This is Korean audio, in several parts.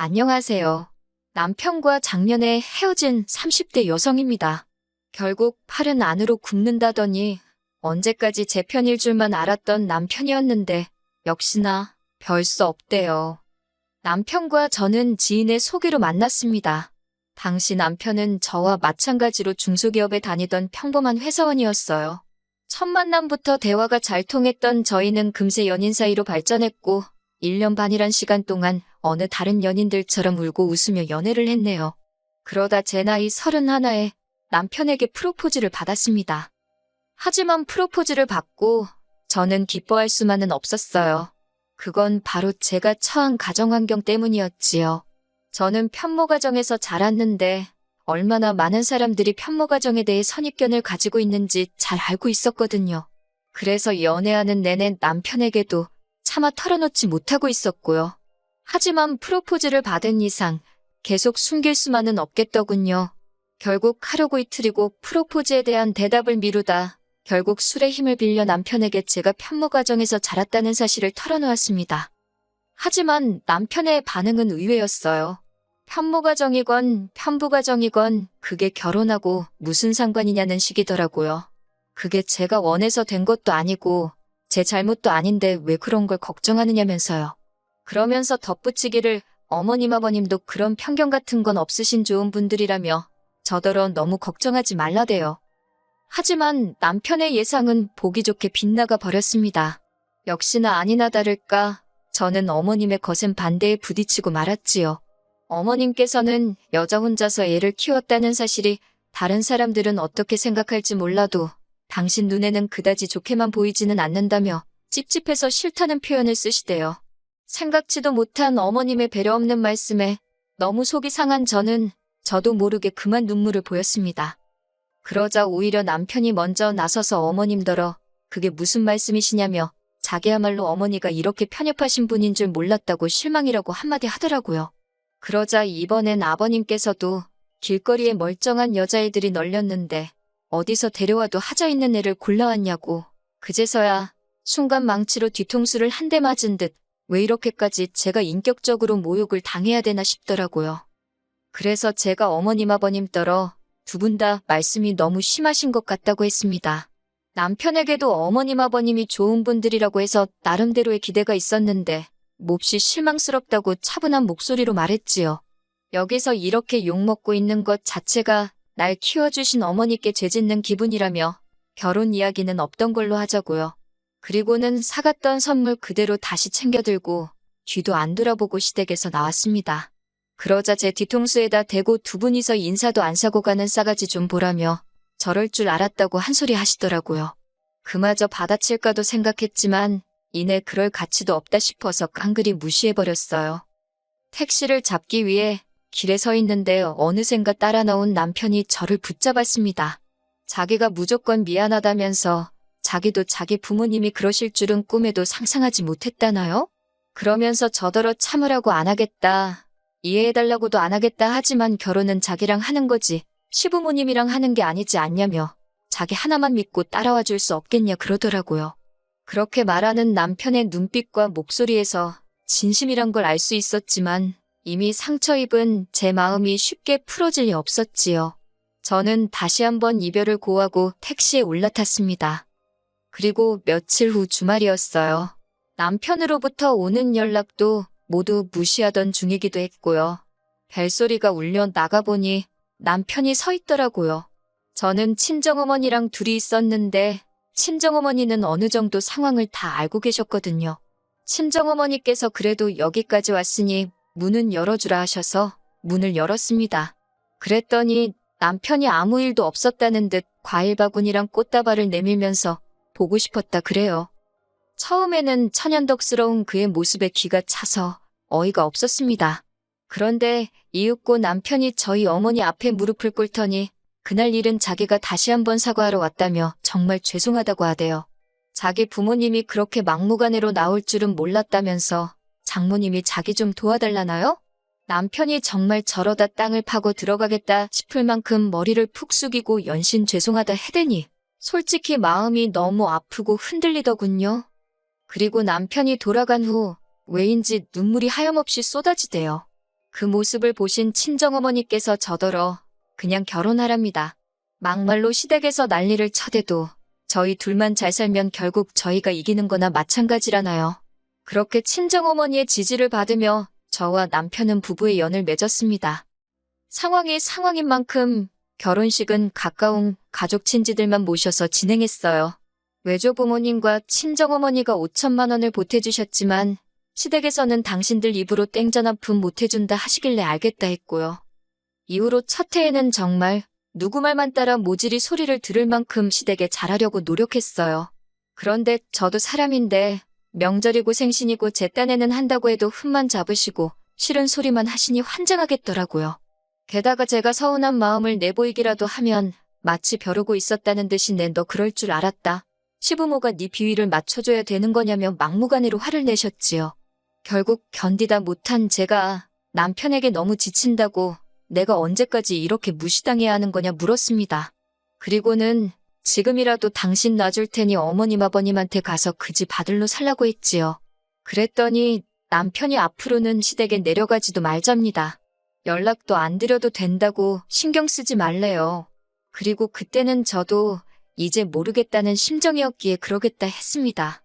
안녕하세요. 남편과 작년에 헤어진 30대 여성입니다. 결국 팔은 안으로 굽는다더니 언제까지 제 편일 줄만 알았던 남편이었는데 역시나 별 수 없대요. 남편과 저는 지인의 소개로 만났습니다. 당시 남편은 저와 마찬가지로 중소기업에 다니던 평범한 회사원이었어요. 첫 만남부터 대화가 잘 통했던 저희는 금세 연인 사이로 발전했고 1년 반이란 시간 동안 어느 다른 연인들처럼 울고 웃으며 연애를 했네요. 그러다 제 나이 31에 남편에게 프로포즈를 받았습니다. 하지만 프로포즈를 받고 저는 기뻐할 수만은 없었어요. 그건 바로 제가 처한 가정환경 때문이었지요. 저는 편모가정에서 자랐는데 얼마나 많은 사람들이 편모가정에 대해 선입견을 가지고 있는지 잘 알고 있었거든요. 그래서 연애하는 내내 남편에게도 차마 털어놓지 못하고 있었고요. 하지만 프로포즈를 받은 이상 계속 숨길 수만은 없겠더군요. 결국 하루고 이틀이고 프로포즈에 대한 대답을 미루다 결국 술의 힘을 빌려 남편에게 제가 편모가정에서 자랐다는 사실을 털어놓았습니다. 하지만 남편의 반응은 의외였어요. 편모가정이건 편부가정이건 그게 결혼하고 무슨 상관이냐는 식이더라고요. 그게 제가 원해서 된 것도 아니고 제 잘못도 아닌데 왜 그런 걸 걱정하느냐면서요. 그러면서 덧붙이기를 어머님 아버님도 그런 편견 같은 건 없으신 좋은 분들이라며 저더러 너무 걱정하지 말라대요. 하지만 남편의 예상은 보기 좋게 빗나가 버렸습니다. 역시나 아니나 다를까 저는 어머님의 거센 반대에 부딪히고 말았지요. 어머님께서는 여자 혼자서 애를 키웠다는 사실이 다른 사람들은 어떻게 생각할지 몰라도 당신 눈에는 그다지 좋게만 보이지는 않는다며 찝찝해서 싫다는 표현을 쓰시대요. 생각지도 못한 어머님의 배려 없는 말씀에 너무 속이 상한 저도 모르게 그만 눈물을 보였습니다. 그러자 오히려 남편이 먼저 나서서 어머님더러 그게 무슨 말씀이시냐며 자기야말로 어머니가 이렇게 편협하신 분인 줄 몰랐다고 실망이라고 한마디 하더라고요. 그러자 이번엔 아버님께서도 길거리에 멀쩡한 여자애들이 널렸는데 어디서 데려와도 하자 있는 애를 골라왔냐고 그제서야 순간 망치로 뒤통수를 한 대 맞은 듯 왜 이렇게까지 제가 인격적으로 모욕을 당해야 되나 싶더라고요. 그래서 제가 어머님 아버님더러 두 분 다 말씀이 너무 심하신 것 같다고 했습니다. 남편에게도 어머님 아버님이 좋은 분들이라고 해서 나름대로의 기대가 있었는데 몹시 실망스럽다고 차분한 목소리로 말했지요. 여기서 이렇게 욕먹고 있는 것 자체가 날 키워주신 어머니께 죄짓는 기분이라며 결혼 이야기는 없던 걸로 하자고요. 그리고는 사갔던 선물 그대로 다시 챙겨들고 뒤도 안 돌아보고 시댁에서 나왔습니다. 그러자 제 뒤통수에다 대고 두 분이서 인사도 안 사고 가는 싸가지 좀 보라며 저럴 줄 알았다고 한 소리 하시더라고요. 그마저 받아칠까도 생각했지만 이내 그럴 가치도 없다 싶어서 깡그리 무시해버렸어요. 택시를 잡기 위해 길에 서 있는데 어느샌가 따라 나온 남편이 저를 붙잡았습니다. 자기가 무조건 미안하다면서 자기도 자기 부모님이 그러실 줄은 꿈에도 상상하지 못했다나요? 그러면서 저더러 참으라고 안 하겠다, 이해해달라고도 안 하겠다 하지만 결혼은 자기랑 하는 거지 시부모님이랑 하는 게 아니지 않냐며 자기 하나만 믿고 따라와 줄 수 없겠냐 그러더라고요. 그렇게 말하는 남편의 눈빛과 목소리에서 진심이란 걸 알 수 있었지만 이미 상처 입은 제 마음이 쉽게 풀어질 리 없었지요. 저는 다시 한번 이별을 고하고 택시에 올라탔습니다. 그리고 며칠 후 주말이었어요. 남편으로부터 오는 연락도 모두 무시하던 중이기도 했고요. 벨소리가 울려 나가보니 남편이 서 있더라고요. 저는 친정어머니랑 둘이 있었는데 친정어머니는 어느 정도 상황을 다 알고 계셨거든요. 친정어머니께서 그래도 여기까지 왔으니 문은 열어주라 하셔서 문을 열었습니다. 그랬더니 남편이 아무 일도 없었다는 듯 과일 바구니랑 꽃다발을 내밀면서 보고 싶었다 그래요. 처음에는 천연덕스러운 그의 모습에 귀가 차서 어이가 없었습니다. 그런데 이윽고 남편이 저희 어머니 앞에 무릎을 꿇더니 그날 일은 자기가 다시 한번 사과하러 왔다며 정말 죄송하다고 하대요. 자기 부모님이 그렇게 막무가내로 나올 줄은 몰랐다면서 장모님이 자기 좀 도와달라나요? 남편이 정말 저러다 땅을 파고 들어가겠다 싶을 만큼 머리를 푹 숙이고 연신 죄송하다 해대니 솔직히 마음이 너무 아프고 흔들리더군요. 그리고 남편이 돌아간 후 왜인지 눈물이 하염없이 쏟아지대요. 그 모습을 보신 친정어머니께서 저더러 그냥 결혼하랍니다. 막말로 시댁에서 난리를 쳐대도 저희 둘만 잘 살면 결국 저희가 이기는 거나 마찬가지라나요. 그렇게 친정어머니의 지지를 받으며 저와 남편은 부부의 연을 맺었습니다. 상황이 상황인 만큼 결혼식은 가까운 가족 친지들만 모셔서 진행했어요. 외조부모님과 친정어머니가 5천만 원을 보태주셨지만 시댁에서는 당신들 입으로 땡전 한 푼 못해준다 하시길래 알겠다 했고요. 이후로 첫 해에는 정말 누구 말만 따라 모질이 소리를 들을 만큼 시댁에 잘하려고 노력했어요. 그런데 저도 사람인데 명절이고 생신이고 제 딴에는 한다고 해도 흠만 잡으시고 싫은 소리만 하시니 환장하겠더라고요. 게다가 제가 서운한 마음을 내보이기라도 하면 마치 벼르고 있었다는 듯이 너 그럴 줄 알았다. 시부모가 네 비위를 맞춰줘야 되는 거냐며 막무가내로 화를 내셨지요. 결국 견디다 못한 제가 남편에게 너무 지친다고 내가 언제까지 이렇게 무시당해야 하는 거냐 물었습니다. 그리고는 지금이라도 당신 놔줄 테니 어머님 아버님한테 가서 그 집 아들로 살라고 했지요. 그랬더니 남편이 앞으로는 시댁에 내려가지도 말잡니다. 연락도 안 드려도 된다고 신경 쓰지 말래요. 그리고 그때는 저도 이제 모르겠다는 심정이었기에 그러겠다 했습니다.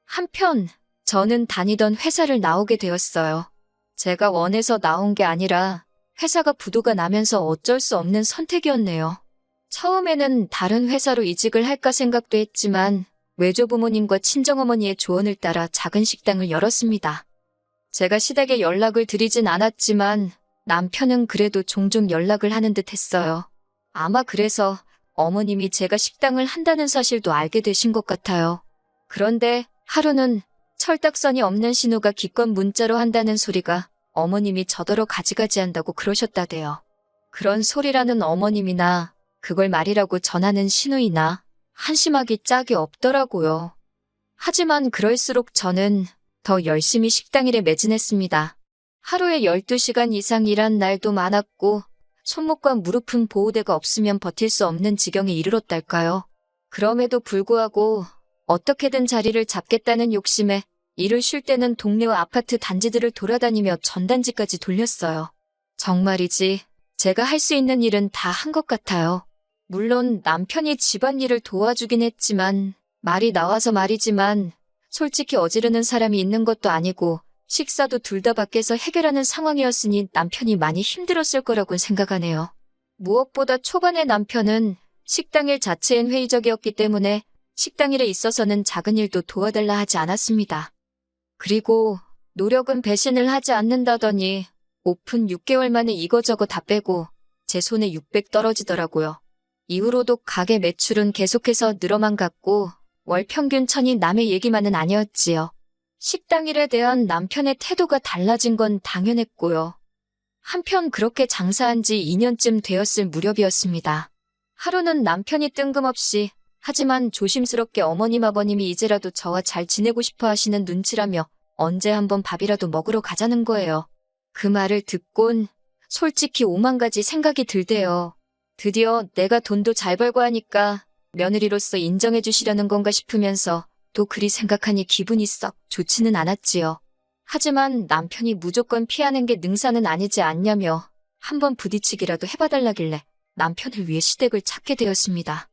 한편 저는 다니던 회사를 나오게 되었어요. 제가 원해서 나온 게 아니라 회사가 부도가 나면서 어쩔 수 없는 선택이었네요. 처음에는 다른 회사로 이직을 할까 생각도 했지만 외조부모님과 친정어머니의 조언을 따라 작은 식당을 열었습니다. 제가 시댁에 연락을 드리진 않았지만 남편은 그래도 종종 연락을 하는 듯 했어요. 아마 그래서 어머님이 제가 식당을 한다는 사실도 알게 되신 것 같아요. 그런데 하루는 철딱선이 없는 신우가 기껏 문자로 한다는 소리가 어머님이 저더러 가지가지 한다고 그러셨다대요. 그런 소리라는 어머님이나 그걸 말이라고 전하는 신우이나 한심하기 짝이 없더라고요. 하지만 그럴수록 저는 더 열심히 식당일에 매진했습니다. 하루에 12시간 이상 일한 날도 많았고 손목과 무릎은 보호대가 없으면 버틸 수 없는 지경에 이르렀달까요. 그럼에도 불구하고 어떻게든 자리를 잡겠다는 욕심에 일을 쉴 때는 동네와 아파트 단지들을 돌아다니며 전단지까지 돌렸어요. 정말이지 제가 할 수 있는 일은 다 한 것 같아요. 물론 남편이 집안일을 도와주긴 했지만 말이 나와서 말이지만 솔직히 어지르는 사람이 있는 것도 아니고 식사도 둘 다 밖에서 해결하는 상황이었으니 남편이 많이 힘들었을 거라고 생각하네요. 무엇보다 초반에 남편은 식당일 자체엔 회의적이었기 때문에 식당일에 있어서는 작은 일도 도와달라 하지 않았습니다. 그리고 노력은 배신을 하지 않는다더니 오픈 6개월 만에 이거저거 다 빼고 제 손에 600 떨어지더라고요. 이후로도 가게 매출은 계속해서 늘어만 갔고 월 평균 1000이 남의 얘기만은 아니었지요. 식당 일에 대한 남편의 태도가 달라진 건 당연했고요. 한편 그렇게 장사한 지 2년쯤 되었을 무렵이었습니다. 하루는 남편이 뜬금없이 하지만 조심스럽게 어머님 아버님이 이제라도 저와 잘 지내고 싶어 하시는 눈치라며 언제 한번 밥이라도 먹으러 가자는 거예요. 그 말을 듣곤 솔직히 오만 가지 생각이 들대요. 드디어 내가 돈도 잘 벌고 하니까 며느리로서 인정해 주시려는 건가 싶으면서 또 그리 생각하니 기분이 썩 좋지는 않았지요. 하지만 남편이 무조건 피하는 게 능사는 아니지 않냐며 한번 부딪히기라도 해봐달라길래 남편을 위해 시댁을 찾게 되었습니다.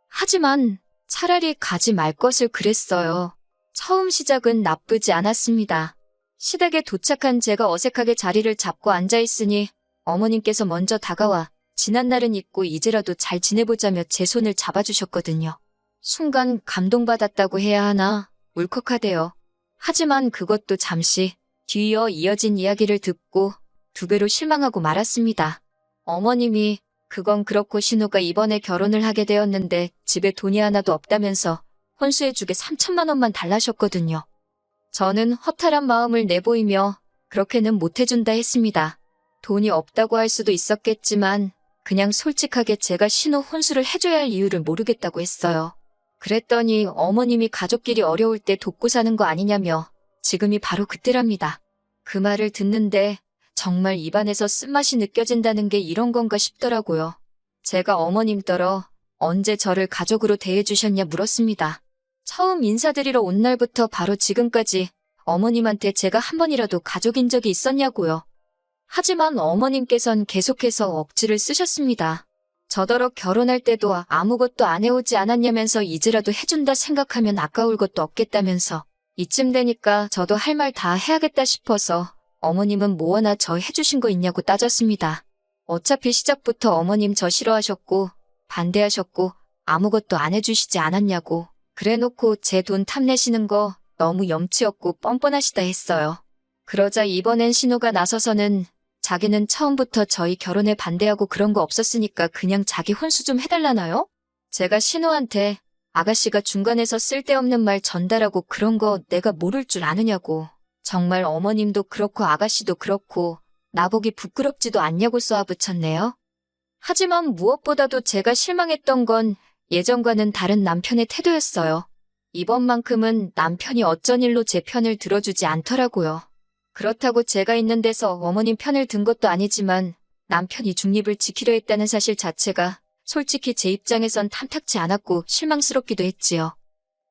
하지만 차라리 가지 말 것을 그랬어요. 처음 시작은 나쁘지 않았습니다. 시댁에 도착한 제가 어색하게 자리를 잡고 앉아있으니 어머님께서 먼저 다가와 지난날은 잊고 이제라도 잘 지내보자며 제 손을 잡아주셨거든요. 순간 감동받았다고 해야 하나 울컥하대요. 하지만 그것도 잠시 뒤이어 이어진 이야기를 듣고 2배로 실망하고 말았습니다. 어머님이 그건 그렇고 신우가 이번에 결혼을 하게 되었는데 집에 돈이 하나도 없다면서 혼수해주게 3천만 원만 달라셨거든요. 저는 허탈한 마음을 내보이며 그렇게는 못해준다 했습니다. 돈이 없다고 할 수도 있었겠지만 그냥 솔직하게 제가 신우 혼수를 해줘야 할 이유를 모르겠다고 했어요. 그랬더니 어머님이 가족끼리 어려울 때 돕고 사는 거 아니냐며 지금이 바로 그때랍니다. 그 말을 듣는데 정말 입안에서 쓴맛이 느껴진다는 게 이런 건가 싶더라고요. 제가 어머님더러 언제 저를 가족으로 대해주셨냐 물었습니다. 처음 인사드리러 온 날부터 바로 지금까지 어머님한테 제가 한 번이라도 가족인 적이 있었냐고요. 하지만 어머님께선 계속해서 억지를 쓰셨습니다. 저더러 결혼할 때도 아무것도 안 해오지 않았냐면서 이제라도 해준다 생각하면 아까울 것도 없겠다면서 이쯤 되니까 저도 할 말 다 해야겠다 싶어서 어머님은 뭐 하나 저 해주신 거 있냐고 따졌습니다. 어차피 시작부터 어머님 저 싫어하셨고 반대하셨고 아무것도 안 해주시지 않았냐고 그래놓고 제 돈 탐내시는 거 너무 염치 없고 뻔뻔하시다 했어요. 그러자 이번엔 신우가 나서서는 자기는 처음부터 저희 결혼에 반대하고 그런 거 없었으니까 그냥 자기 혼수 좀 해달라나요? 제가 신우한테 아가씨가 중간에서 쓸데없는 말 전달하고 그런 거 내가 모를 줄 아느냐고. 정말 어머님도 그렇고 아가씨도 그렇고 나보기 부끄럽지도 않냐고 쏘아붙였네요. 하지만 무엇보다도 제가 실망했던 건 예전과는 다른 남편의 태도였어요. 이번만큼은 남편이 어쩐 일로 제 편을 들어주지 않더라고요. 그렇다고 제가 있는 데서 어머님 편을 든 것도 아니지만 남편이 중립을 지키려 했다는 사실 자체가 솔직히 제 입장에선 탐탁지 않았고 실망스럽기도 했지요.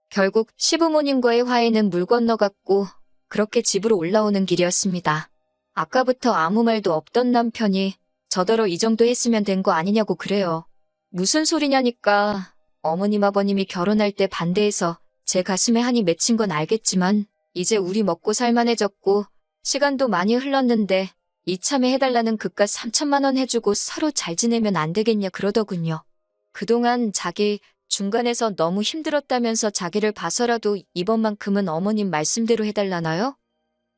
결국 시부모님과의 화해는 물 건너갔고 그렇게 집으로 올라오는 길이었습니다. 아까부터 아무 말도 없던 남편이 저더러 이 정도 했으면 된 거 아니냐고 그래요. 무슨 소리냐니까 어머님 아버님이 결혼할 때 반대해서 제 가슴에 한이 맺힌 건 알겠지만 이제 우리 먹고 살만해졌고 시간도 많이 흘렀는데 이참에 해달라는 그깟 3천만 원 해주고 서로 잘 지내면 안 되겠냐 그러더군요. 그동안 자기 중간에서 너무 힘들었다면서 자기를 봐서라도 이번만큼은 어머님 말씀대로 해달라나요?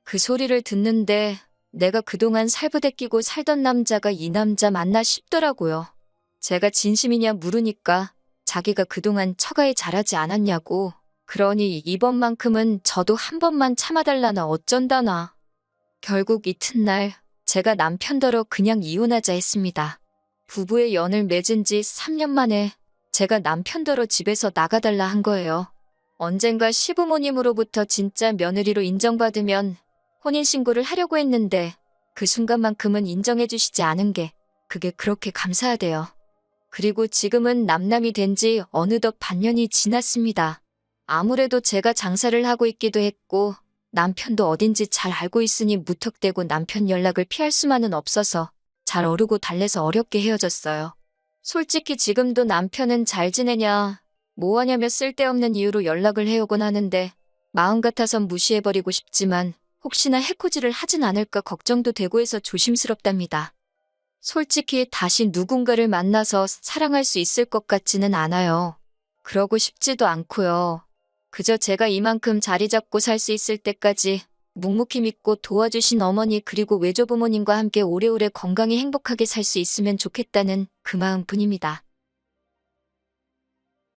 그 소리를 듣는데 내가 그동안 살부대 끼고 살던 남자가 이 남자 맞나 싶더라고요. 제가 진심이냐 물으니까 자기가 그동안 처가에 잘하지 않았냐고. 그러니 이번만큼은 저도 한 번만 참아달라나 어쩐다나. 결국 이튿날 제가 남편더러 그냥 이혼하자 했습니다. 부부의 연을 맺은 지 3년 만에 제가 남편더러 집에서 나가달라 한 거예요. 언젠가 시부모님으로부터 진짜 며느리로 인정받으면 혼인신고를 하려고 했는데 그 순간만큼은 인정해주시지 않은 게 그게 그렇게 감사하대요. 그리고 지금은 남남이 된 지 어느덧 반년이 지났습니다. 아무래도 제가 장사를 하고 있기도 했고 남편도 어딘지 잘 알고 있으니 무턱대고 남편 연락을 피할 수만은 없어서 잘 어르고 달래서 어렵게 헤어졌어요. 솔직히 지금도 남편은 잘 지내냐 뭐하냐며 쓸데없는 이유로 연락을 해오곤 하는데 마음 같아선 무시해버리고 싶지만 혹시나 해코지를 하진 않을까 걱정도 되고 해서 조심스럽답니다. 솔직히 다시 누군가를 만나서 사랑할 수 있을 것 같지는 않아요. 그러고 싶지도 않고요. 그저 제가 이만큼 자리 잡고 살 수 있을 때까지 묵묵히 믿고 도와주신 어머니 그리고 외조부모님과 함께 오래오래 건강히 행복하게 살 수 있으면 좋겠다는 그 마음뿐입니다.